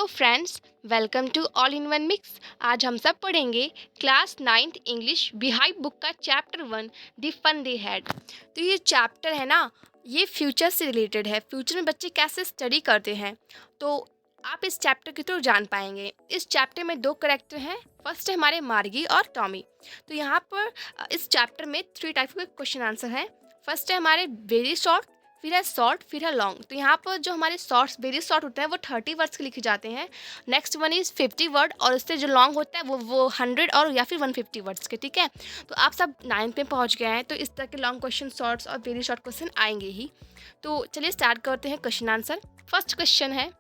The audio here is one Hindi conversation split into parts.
Hello friends, welcome to all in one mix. आज हम सब पढ़ेंगे क्लास 9th इंग्लिश बिहाइंड बुक का chapter 1 the fun they had. तो ये चैप्टर है ना, ये फ्यूचर से रिलेटेड है। फ्यूचर में बच्चे कैसे स्टडी करते हैं तो आप इस चैप्टर के थ्रू जान पाएंगे। इस चैप्टर में दो करेक्टर हैं। फर्स्ट है हमारे मार्गी और टॉमी। तो यहाँ पर इस चैप्टर में 3 टाइप के क्वेश्चन आंसर हैं। फर्स्ट है हमारे वेरी शॉर्ट, फिर है शॉर्ट, फिर है लॉन्ग। तो यहाँ पर जो हमारे शॉर्ट्स वेरी शॉर्ट होते हैं वो 30 वर्ड्स के लिखे जाते हैं। नेक्स्ट वन इज़ 50 वर्ड और इससे जो लॉन्ग होता है वो 100 और या फिर 150 वर्ड्स के। ठीक है, तो आप सब 9th में पहुँच गए हैं तो इस तरह के लॉन्ग क्वेश्चन, शॉर्ट्स और वेरी शॉर्ट क्वेश्चन आएंगे ही। तो चलिए स्टार्ट करते हैं क्वेश्चन आंसर। फर्स्ट क्वेश्चन है,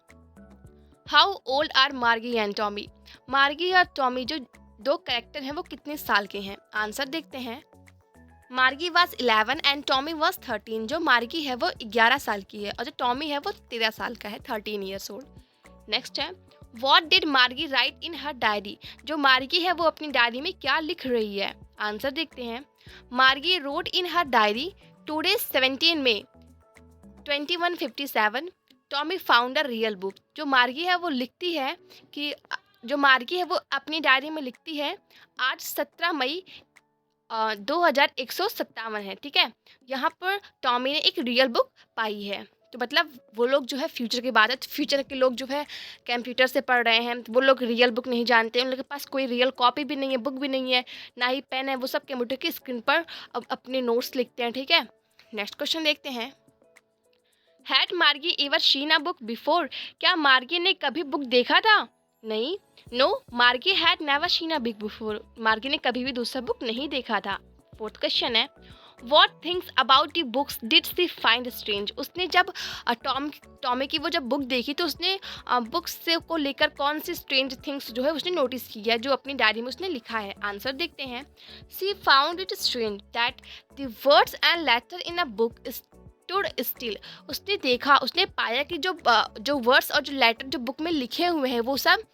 हाउ ओल्ड आर मार्गी एंड टॉमी। मार्गी और टॉमी जो दो कैरेक्टर हैं वो कितने साल के हैं? आंसर देखते हैं। मार्गी वॉज 11 एंड टॉमी वॉज 13। जो मार्गी है वो 11 साल की है और जो टॉमी है वो 13 साल का है, 13 ईयर्स ओल्ड। नेक्स्ट है, वॉट डिड मार्गी राइट इन हर डायरी। जो मार्गी है वो अपनी डायरी में क्या लिख रही है? आंसर देखते हैं। Margie wrote in her diary today 17 May 2157 Tommy found a real book. जो मार्गी है वो लिखती है कि जो मार्गी है वो अपनी डायरी में लिखती है आज 17 मई 2157 है। ठीक है, यहाँ पर टॉमी ने एक रियल बुक पाई है। तो मतलब वो लोग जो है फ्यूचर की बात है, तो फ्यूचर के लोग जो है कंप्यूटर से पढ़ रहे हैं, वो लोग रियल बुक नहीं जानते, उन लोगों के पास कोई रियल कॉपी भी नहीं है, बुक भी नहीं है, ना ही पेन है। वो सब कंप्यूटर की स्क्रीन पर अपने नोट्स लिखते हैं। ठीक है, नेक्स्ट क्वेश्चन देखते हैं। Had Margie ever seen a book before. क्या मार्गी ने कभी बुक देखा था? नहीं, no, Margie had never seen a book before. Margie ने कभी भी दूसरा बुक नहीं देखा था। फोर्थ क्वेश्चन है, what things about the books did she find strange. उसने जब टॉमी की वो जब बुक देखी तो उसने बुक्स से को लेकर कौन सी स्ट्रेंज थिंग्स जो है उसने नोटिस की है, जो अपनी डायरी में उसने लिखा है। आंसर देखते हैं। She found it strange that the words and later in a book stood still. उसने देखा, उसने पाया कि जो वर्ड्स और जो लेटर जो बुक में लिखे हुए हैं वो सब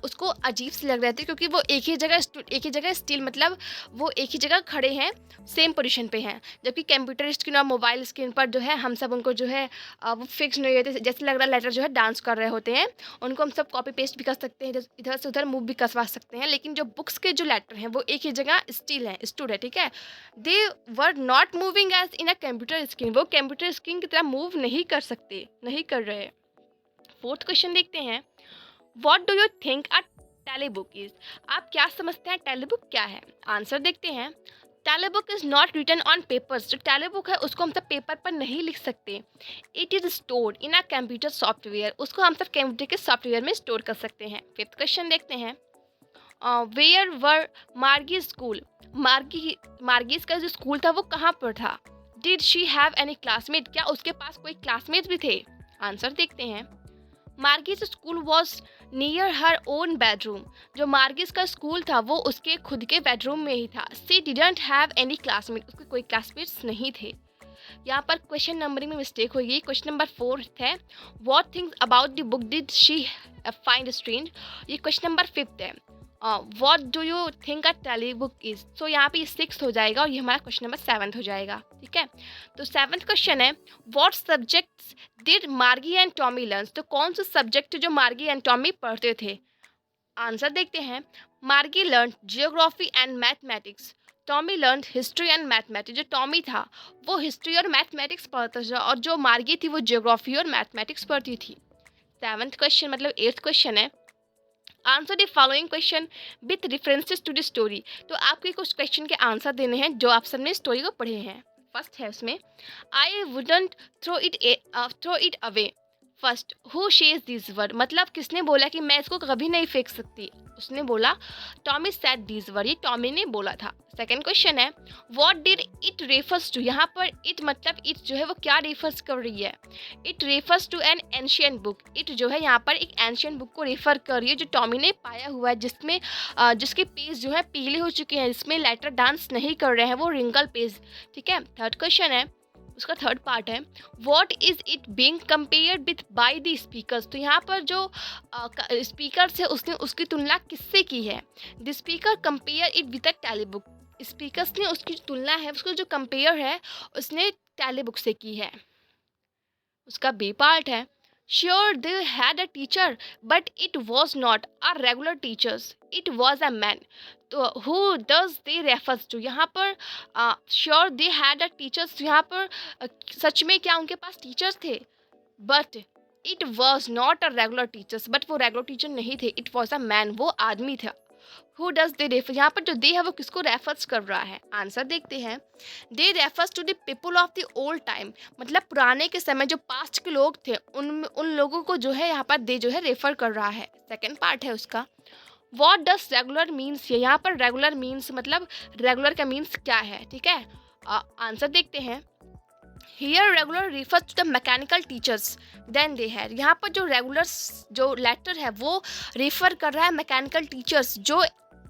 उसको अजीब से लग रहे थे, क्योंकि वो एक ही जगह स्टिल, मतलब वो एक ही जगह खड़े हैं, सेम पोजीशन पे हैं। जबकि कंप्यूटर स्क्रीन और मोबाइल स्क्रीन पर जो है हम सब उनको जो है वो फिक्स नहीं होते, जैसे लग रहा है लेटर जो है डांस कर रहे होते हैं। उनको हम सब कॉपी पेस्ट भी कर सकते हैं, इधर से उधर मूव भी करवा सकते हैं, लेकिन जो बुक्स के जो लेटर हैं वो एक ही जगह स्टिल है, स्टूड है। ठीक है, they were not moving as in a computer screen. वो कंप्यूटर स्क्रीन की तरह मूव नहीं कर सकते, नहीं कर रहे। फोर्थ क्वेश्चन देखते हैं। What do you think a telebook is. आप क्या समझते हैं टेलीबुक क्या है? आंसर देखते हैं। Telebook is not written on papers. जो टेलीबुक है उसको हम सब पेपर पर नहीं लिख सकते। It is stored in a computer software. उसको हम सब कंप्यूटर के सॉफ्टवेयर में स्टोर कर सकते हैं। फिफ्थ क्वेश्चन देखते हैं। वेयर वर मार्गी स्कूल। मार्गीज का जो स्कूल था वो कहाँ पर था? Did she have any classmate. क्या उसके पास कोई क्लासमेट भी थे? आंसर देखते हैं। मार्गिस school was near her own bedroom. जो मार्गिस का स्कूल था वो उसके खुद के बेडरूम में ही था। She didn't have any classmate. उसके कोई क्लासमेट्स नहीं थे। यहाँ पर क्वेश्चन नंबरिंग में मिस्टेक हुई। क्वेश्चन नंबर 4 है, what things about the book did she find strange. ये क्वेश्चन नंबर 5 है, what do you think a tele book is. So यहाँ पे 6 हो जाएगा और ये हमारा क्वेश्चन नंबर 7 हो जाएगा। ठीक है, तो 7th क्वेश्चन है, वॉट सब्जेक्ट्स डिड मार्गी एंड टॉमी लर्न। तो कौन से सब्जेक्ट जो मार्गी एंड टॉमी पढ़ते थे? आंसर देखते हैं। मार्गी learn geography and mathematics. Tommy learn history and mathematics. जो टॉमी था वो हिस्ट्री और मैथमेटिक्स पढ़ता था और जो मार्गी थी वो जियोग्राफी और मैथमेटिक्स पढ़ती थी। 7th क्वेश्चन मतलब 8th क्वेश्चन है, answer the following question with references to the story. तो आपके कुछ क्वेश्चन के आंसर देने हैं जो आप सबने स्टोरी को पढ़े हैं। फर्स्ट है उसमें, I wouldn't throw it away. First, who says this word. मतलब किसने बोला कि मैं इसको कभी नहीं फेंक सकती? उसने बोला, टॉमी सेड दिस वर्ड। ये टॉमी ने बोला था। सेकेंड क्वेश्चन है, what did it refers to. यहाँ पर इट मतलब इट जो है वो क्या रेफर्स कर रही है? It refers to an ancient book. It जो है यहाँ पर एक एंशियंट बुक को रेफर कर रही है जो टॉमी ने पाया हुआ है, जिसमें जिसके पेज जो है पीले हो चुके हैं, जिसमें लेटर डांस नहीं कर रहे हैं, वो रिंकल पेज। ठीक है, थर्ड क्वेश्चन है, उसका थर्ड पार्ट है, what is it being compared with by the speakers. तो यहाँ पर जो स्पीकर है उसने उसकी तुलना किससे की है? The speaker compare it with a tele book. Speakers ने उसकी तुलना है, उसको जो कंपेयर है उसने टेली बुक से की है। उसका बी पार्ट है, Sure, they had a teacher, but it was not a regular teachers. It was a man. तो who does they refers to यहाँ पर sure they had a teachers, यहाँ पर सच में क्या उनके पास टीचर्स थे? But it was not a regular teachers, but वो रेगुलर टीचर नहीं थे, इट वॉज अ मैन, वो आदमी था. हु डज दे रेफर, यहाँ पर जो दे है वो किसको रेफर्स कर रहा है? आंसर देखते हैं. They refers to the people of the old time, मतलब पुराने के समय जो पास्ट के लोग थे उन लोगों को जो है यहाँ पर दे जो है रेफर कर रहा है. सेकेंड पार्ट है उसका. वॉट डज रेगुलर मीन्स, यहाँ पर रेगुलर मीन्स मतलब रेगुलर का मीन्स क्या है? ठीक है, आंसर देखते हैं. Here regular refers to the mechanical teachers then they had, यहाँ पर जो रेगुलर जो लेटर है वो रेफर कर रहा है मैकेनिकल टीचर्स जो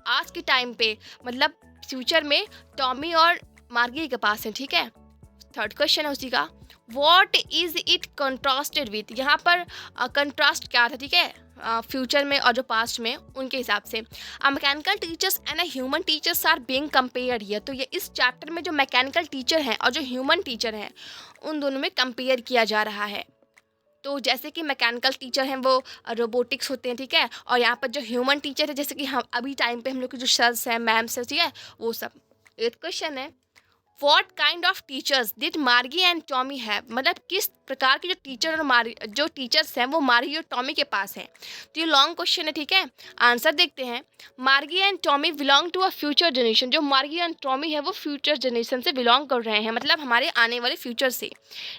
आज के टाइम पे मतलब फ्यूचर में टॉमी और मार्गी के पास है. ठीक है, थर्ड क्वेश्चन है उसी का. What is it contrasted with, यहाँ पर कंट्रास्ट क्या था? ठीक है, फ्यूचर में और जो पास्ट में उनके हिसाब से. Mechanical teachers and human teachers are being compare here, तो ये इस चैप्टर में जो मैकेनिकल टीचर हैं और जो ह्यूमन टीचर हैं उन दोनों में कंपेयर किया जा रहा है. तो जैसे कि मैकेनिकल टीचर हैं वो रोबोटिक्स होते हैं. ठीक है, और यहाँ पर जो ह्यूमन टीचर है जैसे कि हम अभी टाइम पे हम लोग के जो सर्स हैं मैम्स हैं, ठीक है, वो सब. एथ क्वेश्चन है. What kind of teachers did मार्गी एंड टॉमी हैव, मतलब किस प्रकार के जो टीचर और जो टीचर्स हैं वो मार्गी और टॉमी के पास हैं. तो ये लॉन्ग क्वेश्चन है. ठीक है, आंसर देखते हैं. Margie and Tommy belong to a future generation, जो मार्गी एंड टॉमी है वो फ्यूचर जनरेशन से बिलोंग कर रहे हैं, मतलब हमारे आने वाले फ्यूचर से.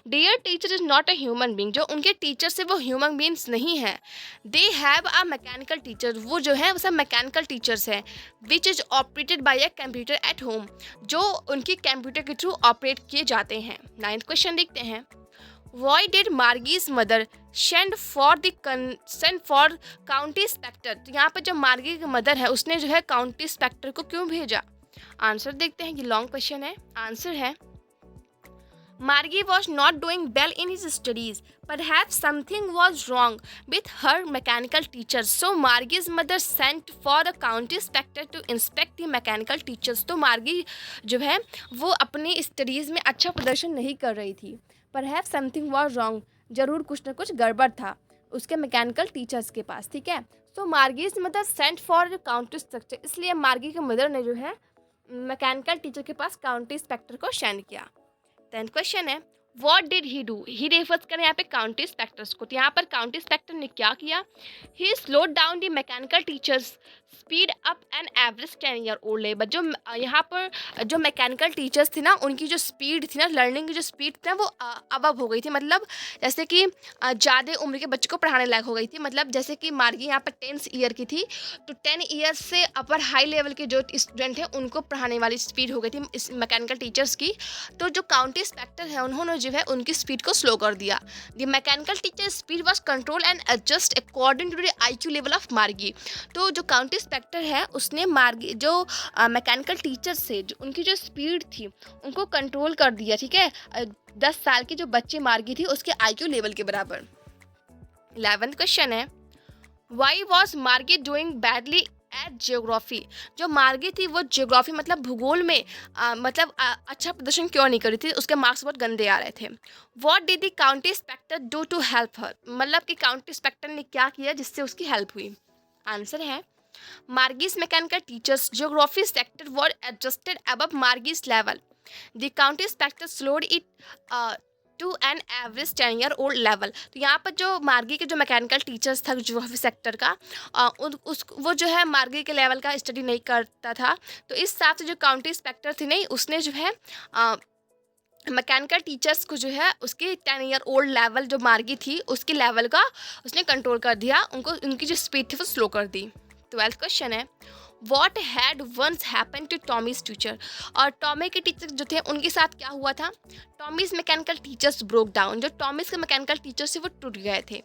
Their teacher is not a human being, जो उनके टीचर से वो ह्यूमन बींग्स नहीं है. They have a mechanical teacher, वो जो है वो सब मैकेनिकल टीचर्स हैं. Which is operated by a computer at home, जो उनकी कंप्यूटर के थ्रू ऑपरेट किए जाते हैं. नाइन्थ क्वेश्चन देखते हैं. Why did Margie's mother send for county inspector, तो यहाँ पर जो मार्गी की मदर है उसने जो है काउंटी इंस्पेक्टर को क्यों भेजा? आंसर देखते हैं. ये लॉन्ग क्वेश्चन है. आंसर है Margie was not doing well in his studies. Perhaps something was wrong with her mechanical teachers. So Margie's mother sent for the county inspector to inspect the mechanical teachers. तो मार्गी जो है वो अपनी स्टडीज़ में अच्छा प्रदर्शन नहीं कर रही थी. Perhaps something was wrong, जरूर कुछ ना कुछ गड़बड़ था उसके मैकेनिकल टीचर्स के पास. ठीक है, तो Margie's mother sent for county inspector, इसलिए मार्गी के मदर ने जो है मैकेनिकल टीचर के पास काउंटी इंस्पेक्टर को सेंड किया. 10th क्वेश्चन है. What did he do, he refers करें यहाँ पे काउंटी इंस्पेक्टर्स को. तो यहाँ पर काउंटी इंस्पेक्टर ने क्या किया? He slowed down the mechanical teachers speed up an average 10 year old लेबर, जो यहाँ पर जो मैकेनिकल टीचर्स थी ना उनकी जो स्पीड थी ना, लर्निंग की जो स्पीड थी ना वो अबव हो गई थी, मतलब जैसे कि ज़्यादा उम्र के बच्चे को पढ़ाने लायक हो गई थी. मतलब जैसे कि मार्गी यहाँ पर 10 ईयर की थी तो 10 ईयर्स से अपर हाई लेवल के जो स्टूडेंट हैं उनको पढ़ाने वाली स्पीड हो गई थी इस मैकेनिकल टीचर्स की. तो जो काउंटी इंस्पेक्टर है उन्होंने जो है उनकी स्पीड को स्लो कर दिया. The mechanical teacher speed was control and adjust according to the IQ level of Margie. तो जो काउंटी इंस्पेक्टर है उसने मार्गी जो मैकेनिकल टीचर से जो उनकी जो स्पीड थी उनको कंट्रोल कर दिया. ठीक है, 10 साल के जो बच्चे मार्गी थी उसके IQ लेवल के बराबर. 11th क्वेश्चन है. वाई वॉज मार्गी डूइंग बैडली एट जियोग्राफी, जो मार्गी थी वो जियोग्राफी मतलब भूगोल में अच्छा प्रदर्शन क्यों नहीं करी थी, उसके मार्क्स बहुत गंदे आ रहे थे. What did the county inspector do to help her, मतलब कि काउंटी इंस्पेक्टर ने क्या किया जिससे उसकी हेल्प हुई? आंसर है Margie's mechanical teachers geography sector were adjusted above Margie's level. The county inspector slowed it to an average 10 year old level. तो यहाँ पर जो मार्गी के जो मैकेनिकल टीचर्स था जियोग्राफी सेक्टर का वो जो है मार्गी के लेवल का स्टडी नहीं करता था. तो इस हिसाब से जो काउंटी इंस्पेक्टर थी नहीं उसने जो है मैकेनिकल टीचर्स को जो है उसके 10 ईयर ओल्ड लेवल जो मार्गी थी उसके लेवल का उसने कंट्रोल कर दिया, उनको उनकी जो स्पीड थी वो स्लो कर दी. 12th क्वेश्चन है. What had once happen to Tommy's teacher, और टॉमी के टीचर जो थे उनके साथ क्या हुआ था? Tommy's mechanical teachers broke down, जो टॉमीज के मैकेनिकल टीचर्स थे वो टूट गए थे.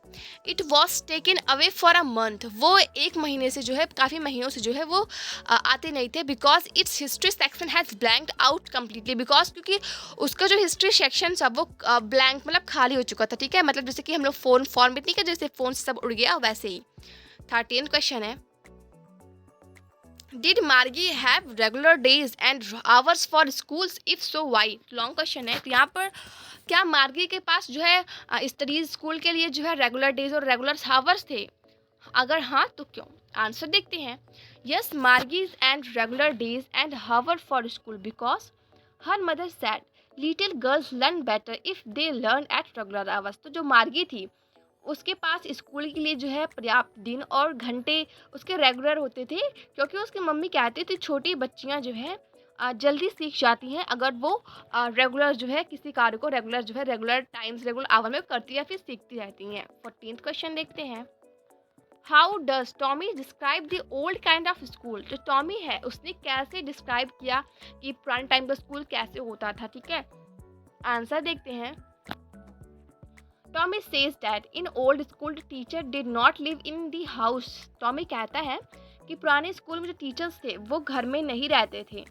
It was taken away for a month, वो 1 महीने से जो है काफ़ी महीनों से जो है वो आते नहीं थे. Because it's history section has blanked out completely, because क्योंकि उसका जो हिस्ट्री सेक्शन था वो ब्लैंक मतलब खाली हो चुका था. ठीक है, मतलब जैसे कि हम लोग फ़ोन फॉर्मेट नहीं कर जैसे फ़ोन से सब उड़ गया वैसे ही. 13th क्वेश्चन है. Did Margie have regular days and hours for schools? If so, why? Long question है. तो यहाँ पर क्या मार्गी के पास जो है स्टडीज स्कूल के लिए जो है रेगुलर डेज और रेगुलर हावर्स थे? अगर हाँ तो क्यों? आंसर देखते हैं। Yes, Margie's and regular days and hour for school because her mother said little girls learn better if they learn at regular hours. तो जो मार्गी थी उसके पास स्कूल के लिए जो है पर्याप्त दिन और घंटे उसके रेगुलर होते थे, क्योंकि उसकी मम्मी कहती थी छोटी बच्चियां जो है जल्दी सीख जाती हैं अगर वो रेगुलर जो है किसी कार्य को रेगुलर जो है रेगुलर टाइम्स रेगुलर आवर में करती या फिर सीखती रहती हैं। 14th क्वेश्चन देखते हैं। How does Tommy describe the old kind of school? जो टॉमी है उसने कैसे डिस्क्राइब किया कि पुराने टाइम का स्कूल कैसे होता था? ठीक है, आंसर देखते हैं। Tommy says that in old school teacher did not live in the house. Tommy कहता है कि पुराने स्कूल में जो टीचर्स थे वो घर में नहीं रहते थे।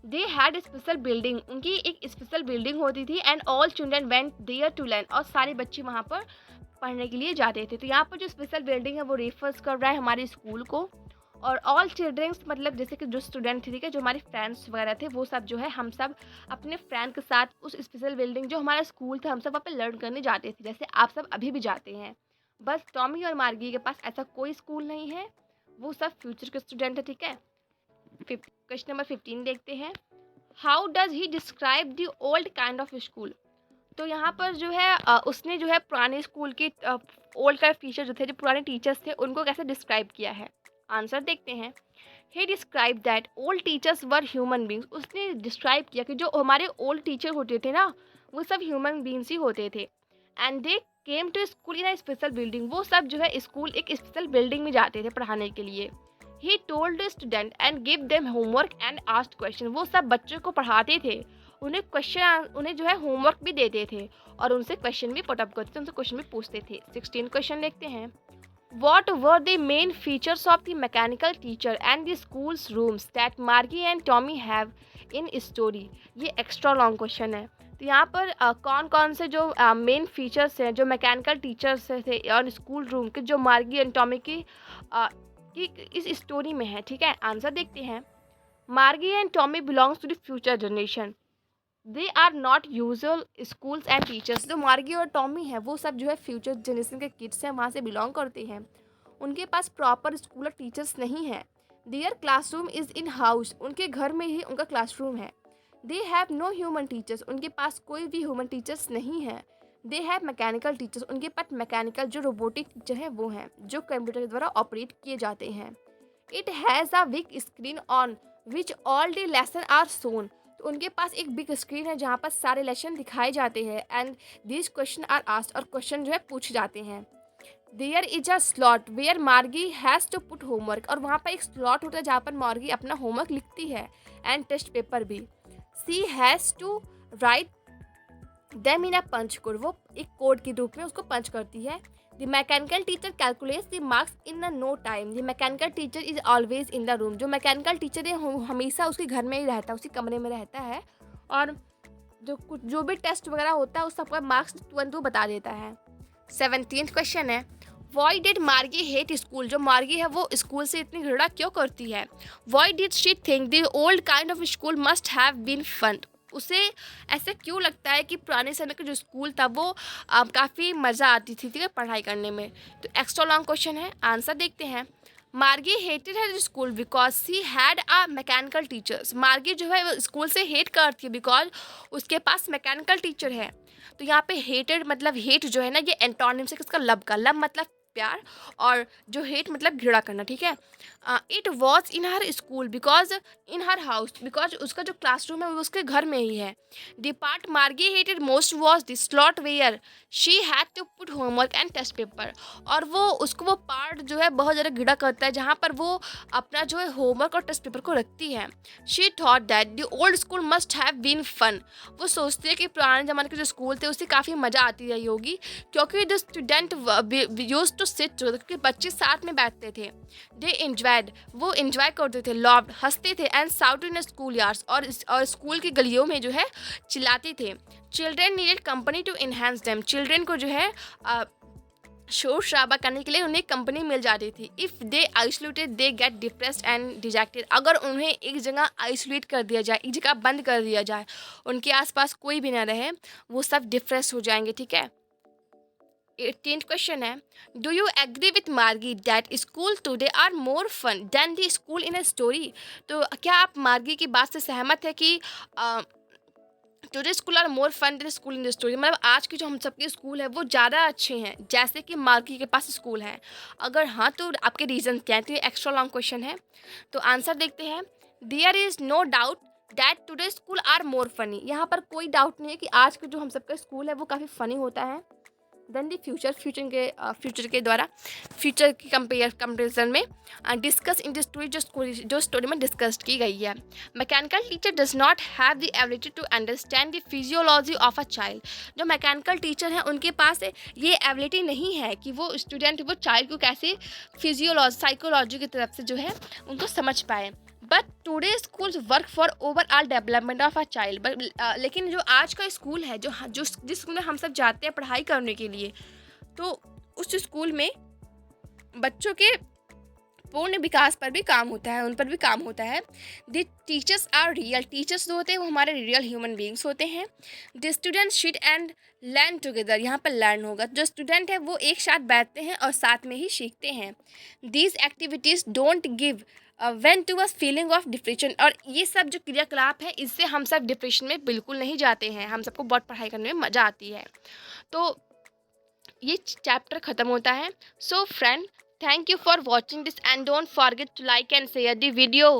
दे हैड स्पेशल बिल्डिंग, उनकी एक स्पेशल बिल्डिंग होती थी and all children went there to learn, और सारे बच्चे वहाँ पर पढ़ने के लिए जाते थे। तो यहाँ पर जो स्पेशल बिल्डिंग है वो रेफर्स कर रहा है हमारे स्कूल को। और ऑल चिल्ड्रंस मतलब जैसे कि जो स्टूडेंट थे, ठीक है, जो हमारे फ्रेंड्स वगैरह थे वो सब जो है हम सब अपने फ्रेंड के साथ उस स्पेशल बिल्डिंग जो हमारा स्कूल था हम सब वहाँ पे लर्न करने जाते थे, जैसे आप सब अभी भी जाते हैं। बस टॉमी और मार्गी के पास ऐसा कोई स्कूल नहीं है, वो सब फ्यूचर के स्टूडेंट है। ठीक है, क्वेश्चन नंबर 15 देखते हैं। How does he describe the old kind of school? तो यहाँ पर जो है उसने जो है पुराने स्कूल के ओल्ड काइंड टीचर जो थे, जो पुराने टीचर्स थे, उनको कैसे डिस्क्राइब किया है? आंसर देखते हैं। He describe that old teachers were human beings. उसने डिस्क्राइब किया कि जो हमारे ओल्ड टीचर होते थे ना वो सब ह्यूमन बींग्स ही होते थे। And they came to school in a special building. वो सब जो है स्कूल एक स्पेशल बिल्डिंग में जाते थे पढ़ाने के लिए। He told student and give them homework and asked question. वो सब बच्चों को पढ़ाते थे, उन्हें जो है होमवर्क भी देते थे और उनसे क्वेश्चन भी पुट अप करते थे, उनसे क्वेश्चन भी पूछते थे। 16 क्वेश्चन देखते हैं। What were the main features of the mechanical teacher and the school's rooms that Margie and Tommy have in story? ये एक्स्ट्रा लॉन्ग क्वेश्चन है। तो यहाँ पर कौन कौन से जो मेन फीचर्स हैं जो मैकेनिकल टीचर्स थे और स्कूल रूम के जो मार्गी एंड टॉमी की इस स्टोरी में है। ठीक है, आंसर देखते हैं। Margie and Tommy belongs to the future generation. They are not usual schools and teachers. जो मार्गी और टॉमी है वो सब जो है फ्यूचर जनरेशन के किड्स हैं, वहाँ से बिलोंग करते हैं। उनके पास प्रॉपर स्कूल और टीचर्स नहीं है। Their classroom is in house. उनके घर में ही उनका क्लासरूम है। They have no human teachers. उनके पास कोई भी ह्यूमन टीचर्स नहीं है। They have mechanical teachers. उनके पास मैकेनिकल जो रोबोटिक टीचर हैं वो हैं, जो कंप्यूटर के द्वारा ऑपरेट किए जाते हैं। It has a big screen on which all the lesson are shown. तो उनके पास एक बिग स्क्रीन है जहाँ पर सारे लेसन दिखाए जाते हैं। And this question are asked, और क्वेश्चन जो है पूछे जाते हैं। There is a slot where Margie has to put homework. और वहाँ पर एक स्लॉट होता है जहाँ पर मार्गी अपना होमवर्क लिखती है एंड टेस्ट पेपर भी। She has to write them in a punch code. वो एक कोड के रूप में उसको पंच करती है। The mechanical teacher calculates the marks in a no time. The mechanical teacher is always in the room. जो मैकेनिकल टीचर है हमेशा उसके घर में ही रहता है, उसी कमरे में रहता है, और जो भी टेस्ट वगैरह होता है उस सबका मार्क्स तुरंत वो बता देता है। 17th क्वेश्चन है। वाई डिड मार्गी हेट स्कूल? जो मार्गी है वो स्कूल से इतनी घृणा क्यों करती है? Why did she think the old kind of school must have been fun? उसे ऐसे क्यों लगता है कि पुराने समय का जो स्कूल था वो काफ़ी मज़ा आती थी, ठीक है, पढ़ाई करने में? तो एक्स्ट्रा लॉन्ग क्वेश्चन है, आंसर देखते हैं। मार्गी hated her school because she had a mechanical teachers. मार्गी जो है वो स्कूल से हेट करती है बिकॉज उसके पास मैकेनिकल टीचर है। तो यहाँ पे हेटेड मतलब हेट जो है ना ये एंटोनिम से किसका? लब का। लब मतलब प्यार और जो हेट मतलब घृणा करना। ठीक है, it was in her school because in her house. Because उसका जो क्लासरूम है वो उसके घर में ही है। The part Margie hated most was the slot where she had to put homework and test paper. और वो पार्ट जो है बहुत ज़्यादा घृणा करता है जहाँ पर वो अपना जो है होमवर्क और टेस्ट पेपर को रखती है। She thought that the old school must have been fun. वो सोचती है कि पुराने ज़माने के जो स्कूल थे उससे काफ़ी मज़ा आती रही होगी, क्योंकि the student used to sit, क्योंकि बच्चे साथ में बैठते थे। दे एंजॉयड, वो एंजॉय करते थे। लव्ड, हंसते थे। And shout in school yards, और स्कूल की गलियों में जो है चिल्लाते थे। Children needed company to enhance them. Children को जो है शोर शराबा करने के लिए उन्हें कंपनी मिल जाती थी। If they isolated they get depressed and dejected. अगर उन्हें एक जगह आइसोलेट कर दिया जाए, एक जगह बंद कर दिया जाए, उनके आसपास कोई भी ना रहे, वो सब डिप्रेस हो जाएंगे, ठीक है। 18th क्वेश्चन है, do you agree with Margie that school today are more fun than the school in a story. तो क्या आप मार्गी की बात से सहमत है कि today school are more fun than school in the story, मतलब आज के जो हम सबके स्कूल है वो ज़्यादा अच्छे हैं जैसे कि मार्गी के पास स्कूल है। अगर हाँ तो आपके रीज़न क्या हैं, तो ये एक्स्ट्रा लॉन्ग क्वेश्चन है। तो आंसर देखते हैं। There is no doubt that today school are more funny. यहाँ पर कोई डाउट नहीं है कि आज के जो हम सबका स्कूल है वो काफ़ी फ़नी होता है देन द फ्यूचर के द्वारा फ्यूचर की कंपेरिजन में डिस्कस इन द स्टोरी, जो स्टोरी में डिस्कस की गई है। Mechanical teacher does not have the ability to understand the physiology of a child. जो मैकेनिकल टीचर हैं उनके पास ये एबिलिटी नहीं है कि वो चाइल्ड को कैसे फिजियोलॉजी साइकोलॉजी की तरफ से जो है उनको समझ पाए। But today schools work for overall development of a child. लेकिन जो आज का स्कूल है, जिस स्कूल में हम सब जाते हैं पढ़ाई करने के लिए, तो उस स्कूल में बच्चों के पूर्ण विकास पर भी काम होता है, उन पर भी काम होता है। The teachers are real. Teachers जो होते हैं वो हमारे रियल ह्यूमन बींग्स होते हैं। The student shit and learn together. यहाँ पर लर्न होगा, जो स्टूडेंट है वो एक साथ बैठते हैं और साथ में ही सीखते हैं। These activities don't give when to us feeling of depression. और ये सब जो क्रियाकलाप है इससे हम सब डिप्रेशन में बिल्कुल नहीं जाते हैं, हम सबको बहुत पढ़ाई करने में मज़ा आती है। तो ये चैप्टर ख़त्म होता है। So friend, thank you for watching this and don't forget to like and share the video.